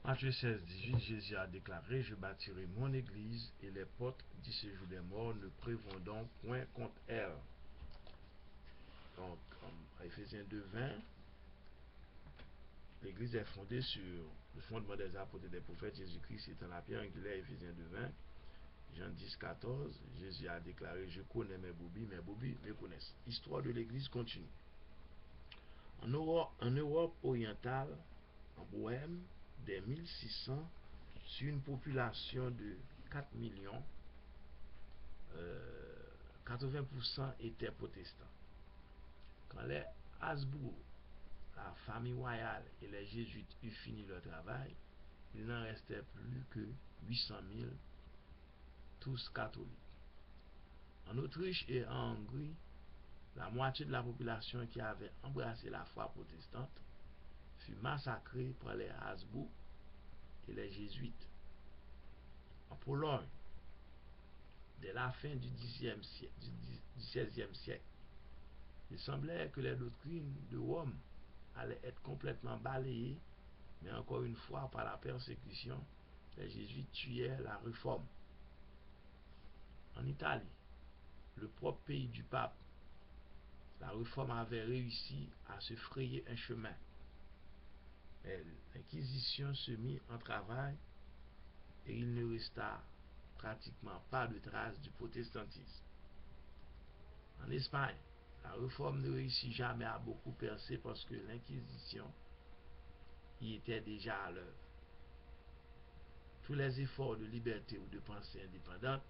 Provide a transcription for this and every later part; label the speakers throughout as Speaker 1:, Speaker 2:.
Speaker 1: Matthieu 16, 18, Jésus a déclaré: Je bâtirai mon église et les portes du séjour des morts ne prévaudront point contre elle. Donc, en Éphésiens 2, 20, l'église est fondée sur le fondement des apôtres et des prophètes. Jésus-Christ étant la pierre angulaire. Éphésiens 2, 20. Jean 10, 14, Jésus a déclaré: Je connais mes brebis me connaissent. Histoire de l'église continue. En Europe orientale, en Bohême, dès 1600, sur une population de 4 millions, 80% étaient protestants. Quand les Habsbourg, la famille royale et les jésuites eurent fini leur travail, il n'en restait plus que 800 000, tous catholiques. En Autriche et en Hongrie, la moitié de la population qui avait embrassé la foi protestante fut massacrée par les Habsbourg et les jésuites. En Pologne, dès la fin du XVIe siècle, il semblait que les doctrines de Rome allaient être complètement balayées, mais encore une fois, par la persécution, les jésuites tuaient la réforme. En Italie, le propre pays du pape, la réforme avait réussi à se frayer un chemin. Mais l'Inquisition se mit en travail et il ne resta pratiquement pas de traces du protestantisme. En Espagne, la réforme ne réussit jamais à beaucoup percer parce que l'Inquisition y était déjà à l'œuvre. Tous les efforts de liberté ou de pensée indépendante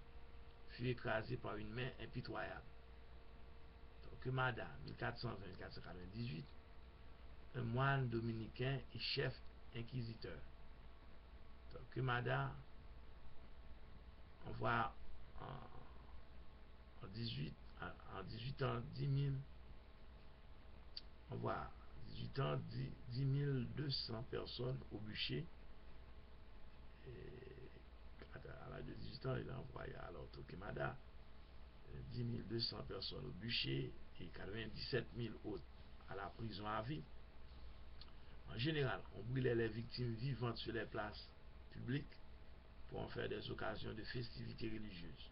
Speaker 1: furent écrasés par une main impitoyable. Torquemada, 1420-1498, un moine dominicain et chef inquisiteur. Torquemada envoie en 18 ans 10 200 personnes au bûcher. Et à l'âge de 18 ans, il a envoyé alors Torquemada 10 200 personnes au bûcher et 97 000 autres à la prison à vie. En général, on brûlait les victimes vivantes sur les places publiques pour en faire des occasions de festivités religieuses.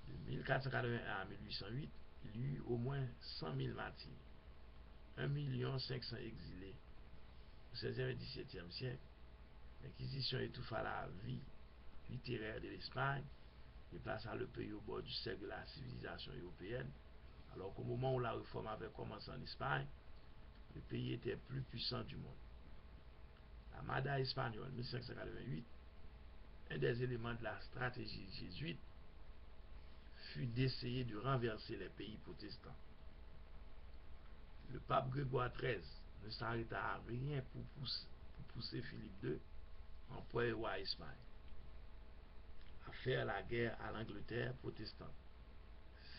Speaker 1: De 1481 à 1808, il y eut au moins 100 000 martyrs, 1,5 million exilés. Au XVIe et XVIIe siècle, l'Inquisition étouffa la vie littéraire de l'Espagne et plaça le pays au bord du cercle de la civilisation européenne, alors qu'au moment où la réforme avait commencé en Espagne, le pays était le plus puissant du monde. La Mada espagnole 1588, un des éléments de la stratégie jésuite, fut d'essayer de renverser les pays protestants. Le pape Grégoire XIII ne s'arrêta à rien pour pousser Philippe II, empereur roi Espagne, à faire la guerre à l'Angleterre protestante.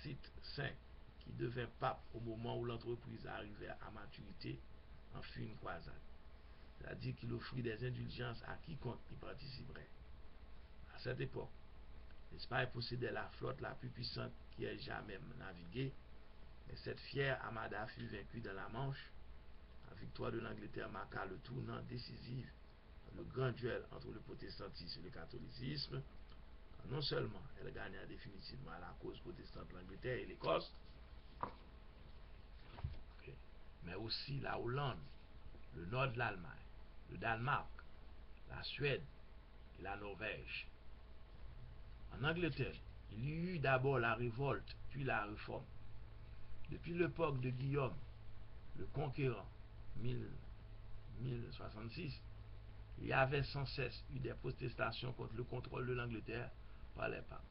Speaker 1: Cite V, qui devint pape au moment où l'entreprise arrivait à maturité, en fut une croisade. C'est-à-dire qu'il offrit des indulgences à quiconque y participerait. À cette époque, l'Espagne possédait la flotte la plus puissante qui ait jamais navigué, et cette fière armada fut vaincue dans la Manche. La victoire de l'Angleterre marqua le tournant décisif dans le grand duel entre le protestantisme et le catholicisme. Non seulement elle gagna définitivement la cause protestante l'Angleterre et l'Écosse, mais aussi la Hollande, le nord de l'Allemagne, le Danemark, la Suède et la Norvège. En Angleterre, il y eut d'abord la révolte, puis la réforme. Depuis l'époque de Guillaume, le conquérant, 1066, il y avait sans cesse eu des protestations contre le contrôle de l'Angleterre par les papes.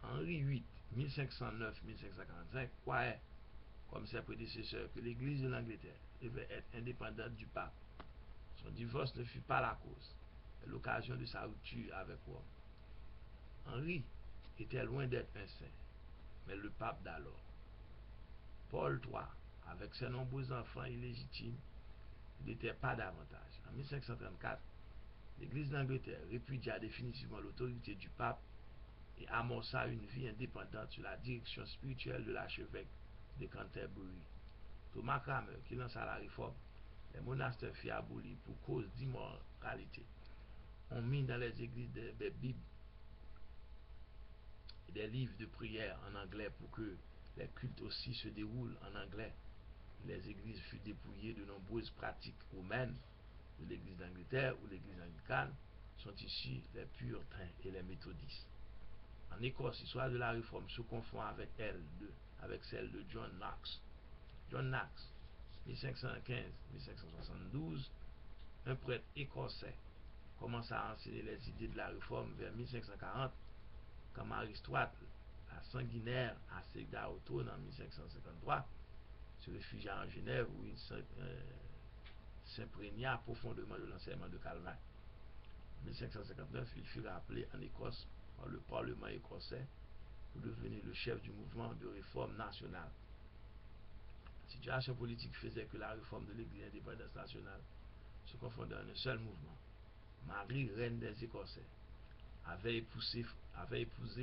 Speaker 1: Henri VIII, 1509-1545, croyait, comme ses prédécesseurs, que l'Église de l'Angleterre devait être indépendante du pape. Son divorce ne fut pas la cause, mais l'occasion de sa rupture avec Rome. Henri était loin d'être un saint, mais le pape d'alors. Paul III, avec ses nombreux enfants illégitimes, n'était pas davantage. En 1534, l'Église d'Angleterre répudia définitivement l'autorité du pape et amorça une vie indépendante sous la direction spirituelle de l'archevêque de Canterbury. Thomas Cranmer, qui lança la réforme, les monastères furent abolis pour cause d'immoralité. On mit dans les églises des Bibles et des livres de prière en anglais pour que les cultes aussi se déroulent en anglais. Les églises furent dépouillées de nombreuses pratiques romaines de l'église d'Angleterre ou l'église anglicane sont ici les puritains et les méthodistes. En Écosse, l'histoire de la réforme se confond avec celle de John Knox. John Knox, 1515-1572, un prêtre écossais, commence à enseigner les idées de la réforme vers 1540, quand Marie-Stuart, la sanguinaire, accéda au trône en 1553, se réfugia en Genève où il s'imprégna profondément de l'enseignement de Calvin. En 1559, il fut rappelé en Écosse par le Parlement écossais pour devenir le chef du mouvement de réforme nationale. La situation politique faisait que la réforme de l'Église indépendance nationale se confondait en un seul mouvement. Marie, reine des Écossais, avait épousé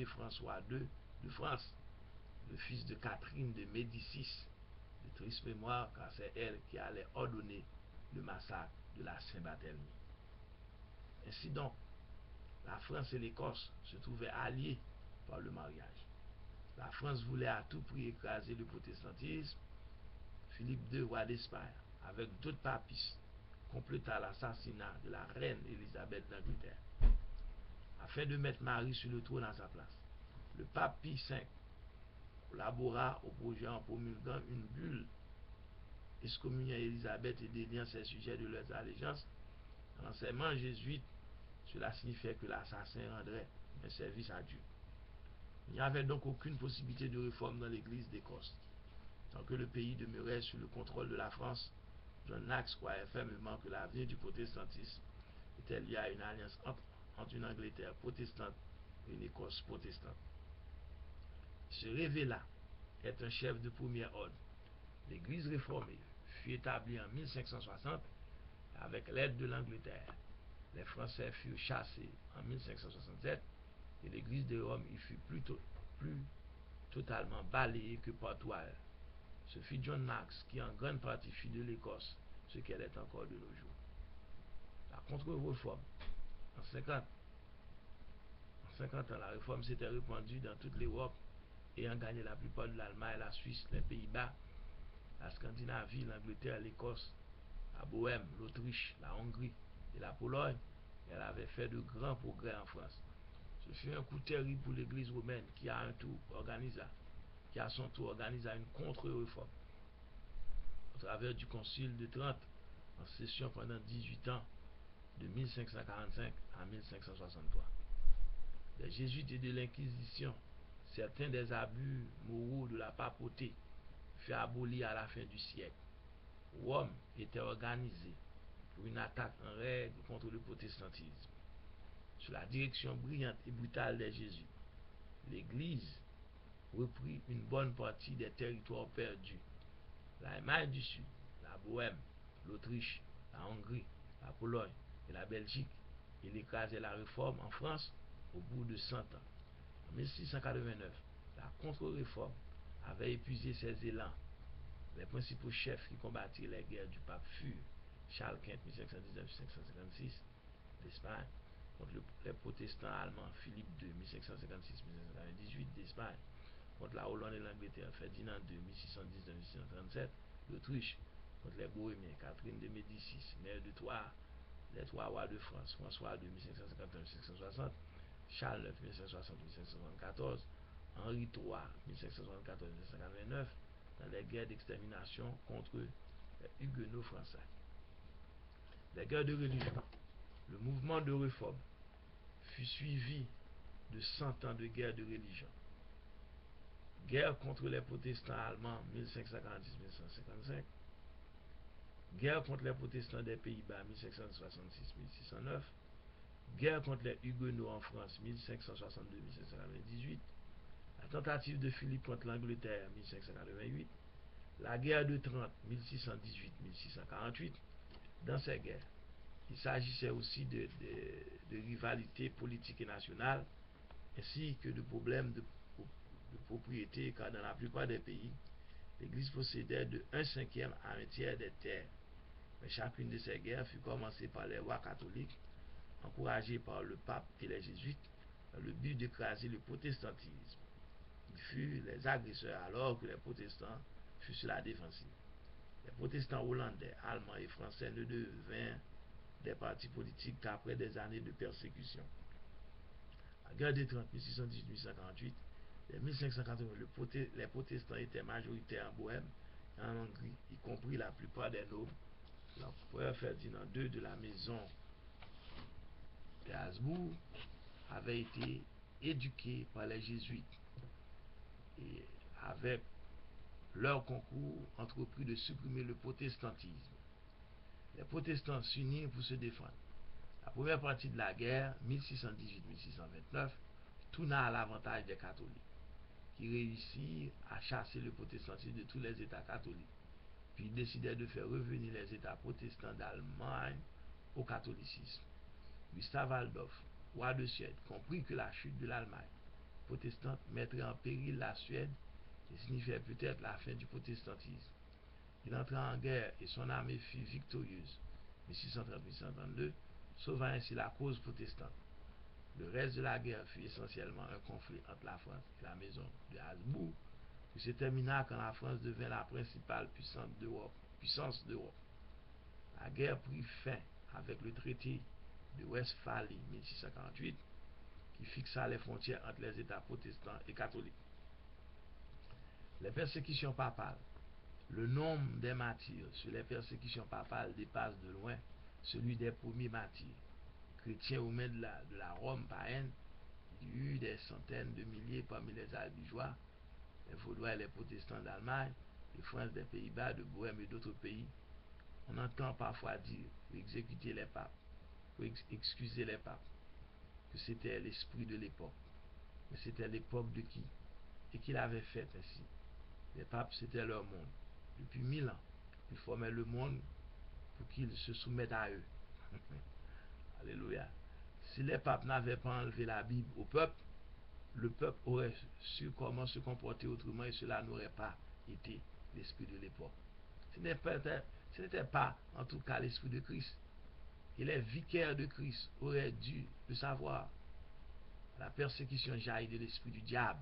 Speaker 1: François II de France, le fils de Catherine de Médicis, de triste mémoire car c'est elle qui allait ordonner le massacre de la Saint-Barthélemy. Ainsi donc, la France et l'Écosse se trouvaient alliés par le mariage. La France voulait à tout prix écraser le protestantisme. Philippe II, roi d'Espagne, avec d'autres papistes, compléta l'assassinat de la reine Élisabeth d'Angleterre, afin de mettre Marie sur le trône à sa place. Le pape Pie V collabora au projet en promulguant une bulle excommuniant Élisabeth et déliant ses sujets de leurs allégeances. L'enseignement jésuite, cela signifiait que l'assassin rendrait un service à Dieu. Il n'y avait donc aucune possibilité de réforme dans l'église d'Écosse. Tant que le pays demeurait sous le contrôle de la France, John Knox croyait fermement que l'avenir du protestantisme était lié à une alliance entre une Angleterre protestante et une Écosse protestante. Ce révéla être un chef de premier ordre. L'église réformée fut établie en 1560 avec l'aide de l'Angleterre. Les Français furent chassés en 1567 et l'église de Rome y fut plus totalement balayée que partout ailleurs. Ce fut John Knox qui en grande partie fit de l'Écosse ce qu'elle est encore de nos jours. La contre-réforme. En 50 ans, la réforme s'était répandue dans toute l'Europe, ayant gagné la plupart de l'Allemagne, la Suisse, les Pays-Bas, la Scandinavie, l'Angleterre, l'Écosse, la Bohême, l'Autriche, la Hongrie et la Pologne. Elle avait fait de grands progrès en France. Ce fut un coup terrible pour l'Église romaine qui à son tour organisa une contre-réforme au travers du Concile de Trente en session pendant 18 ans de 1545 à 1563. Des jésuites et de l'Inquisition, certains des abus moraux de la papauté furent abolis à la fin du siècle. Rome était organisée pour une attaque en règle contre le protestantisme. Sous la direction brillante et brutale des jésuites, l'Église reprit une bonne partie des territoires perdus. L'Allemagne du Sud, la Bohême, l'Autriche, la Hongrie, la Pologne et la Belgique, et écrasait la réforme en France au bout de 100 ans. En 1689, la contre-réforme avait épuisé ses élans. Les principaux chefs qui combattirent les guerres du pape furent Charles Quint, 1519-1556, d'Espagne, contre les protestants allemands Philippe II, 1556-1598, d'Espagne, contre la Hollande et l'Angleterre, Ferdinand II, 1610-1637, l'Autriche, contre les Bohémiens, Catherine de Médicis, mère de Troyes, les trois rois de France, François II, 1551-1660, Charles IX, 1560-1574, Henri III, 1574-1589, dans les guerres d'extermination contre les Huguenots français. Les guerres de religion. Le mouvement de réforme fut suivi de 100 ans de guerre de religion. Guerre contre les protestants allemands 1546-1555, guerre contre les protestants des Pays-Bas 1566-1609, guerre contre les Huguenots en France 1562-1598, la tentative de Philippe contre l'Angleterre 1588, la guerre de Trente 1618-1648. Dans ces guerres, il s'agissait aussi de rivalités politiques et nationales, ainsi que de problèmes de propriété, car dans la plupart des pays, l'Église possédait de 1/5 à 1 tiers des terres Mais chacune de ces guerres fut commencée par les rois catholiques, encouragés par le pape et les jésuites, dans le but d'écraser le protestantisme. Ils furent les agresseurs alors que les protestants furent sur la défensive. Les protestants hollandais, allemands et français ne devinrent des partis politiques qu'après des années de persécution. La guerre des 30, 1618-1648, dès 1580, les protestants étaient majoritaires en Bohême et en Hongrie, y compris la plupart des nobles. L'empereur Ferdinand II de la maison de Habsbourg avait été éduqué par les jésuites et avec leur concours entrepris de supprimer le protestantisme. Les protestants s'unirent pour se défendre. La première partie de la guerre, 1618-1629, tourna à l'avantage des catholiques, qui réussirent à chasser le protestantisme de tous les États catholiques, puis décidèrent de faire revenir les États protestants d'Allemagne au catholicisme. Gustave Adolphe, roi de Suède, comprit que la chute de l'Allemagne protestante mettrait en péril la Suède et signifiait peut-être la fin du protestantisme. Il entra en guerre et son armée fut victorieuse, 1630-1632, sauvant ainsi la cause protestante. Le reste de la guerre fut essentiellement un conflit entre la France et la maison de Habsbourg, qui se termina quand la France devint la principale puissance d'Europe. La guerre prit fin avec le traité de Westphalie 1648, qui fixa les frontières entre les États protestants et catholiques. Les persécutions papales. Le nombre des martyrs sur les persécutions papales dépasse de loin celui des premiers martyrs. Chrétiens aux mains de la Rome païenne, il y eut des centaines de milliers parmi les albigeois, les Vaudois et les protestants d'Allemagne, de France, des Pays-Bas, de Bohême et d'autres pays. On entend parfois dire, pour exécuter les papes, pour excuser les papes, que c'était l'esprit de l'époque. Mais c'était l'époque de qui? Et qu'il avait fait ainsi. Les papes, c'était leur monde. Depuis 1000 ans, ils formaient le monde pour qu'ils se soumettent à eux. Alléluia. Si les papes n'avaient pas enlevé la Bible au peuple, le peuple aurait su comment se comporter autrement et cela n'aurait pas été l'esprit de l'époque. Ce n'était pas, en tout cas, l'esprit de Christ. Et les vicaires de Christ auraient dû le savoir. La persécution jaillit de l'esprit du diable,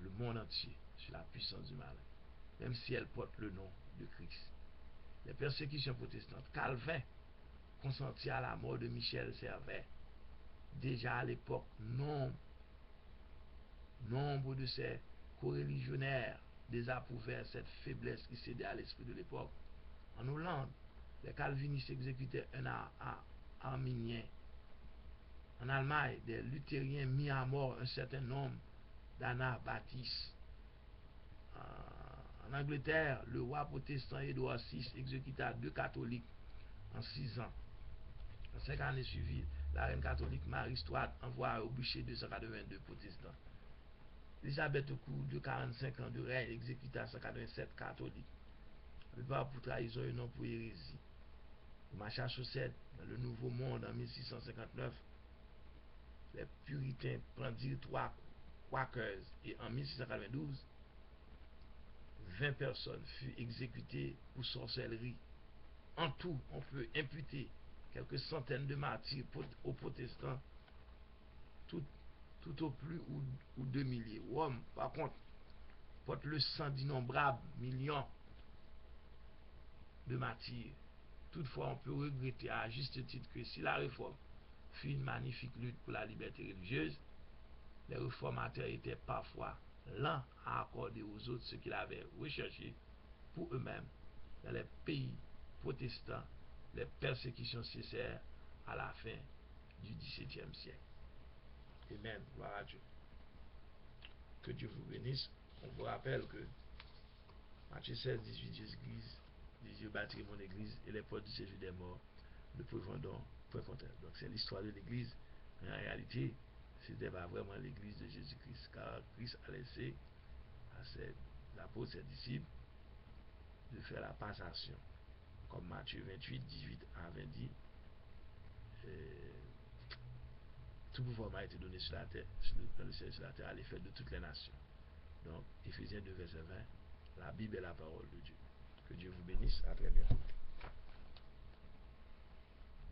Speaker 1: le monde entier, sur la puissance du mal, même si elle porte le nom de Christ. Les persécutions protestantes. Calvin consentit à la mort de Michel Servet. Déjà à l'époque, nombre de ces coreligionnaires désapprouvèrent cette faiblesse qui cédait à l'esprit de l'époque. En Hollande, les calvinistes exécutaient un arminien. En Allemagne, des luthériens mis à mort un certain nombre d'anabaptistes. En Angleterre, le roi protestant Édouard VI exécuta 2 catholiques en 6 ans. En 5 années suivies, la reine catholique Marie Stuart envoie au bûcher 282 protestants. Élisabeth, au cours de 45 ans de règne, exécuta 187 catholiques, la plupart pour trahison et non pour hérésie. Au Massachusetts, dans le Nouveau Monde, en 1659, les puritains prendirent 3 Quakers et en 1692, 20 personnes furent exécutées pour sorcellerie. En tout, on peut imputer quelques centaines de martyrs aux protestants, tout au plus ou 2 milliers. Rome, par contre, porte le sang d'innombrables millions de martyrs. Toutefois, on peut regretter à juste titre que si la réforme fut une magnifique lutte pour la liberté religieuse, les réformateurs étaient parfois lents à accorder aux autres ce qu'ils avaient recherché pour eux-mêmes. Dans les pays protestants, les persécutions cessèrent à la fin du XVIIe siècle. Amen. Gloire à Dieu. Que Dieu vous bénisse. On vous rappelle que Matthieu 16, 18, Jésus bâtit mon église et les portes du séjour des morts ne pourront donc point contre elle. Donc c'est l'histoire de l'église, mais en réalité, ce n'était pas vraiment l'église de Jésus-Christ, car Christ a laissé à ses apôtres, ses disciples, de faire la passation. Comme Matthieu 28, 18 à 20 dit, tout pouvoir m'a été donné sur la terre, dans le ciel et sur la terre, à l'effet de toutes les nations. Donc, Éphésiens 2, verset 20, la Bible est la parole de Dieu. Que Dieu vous bénisse. À très bientôt.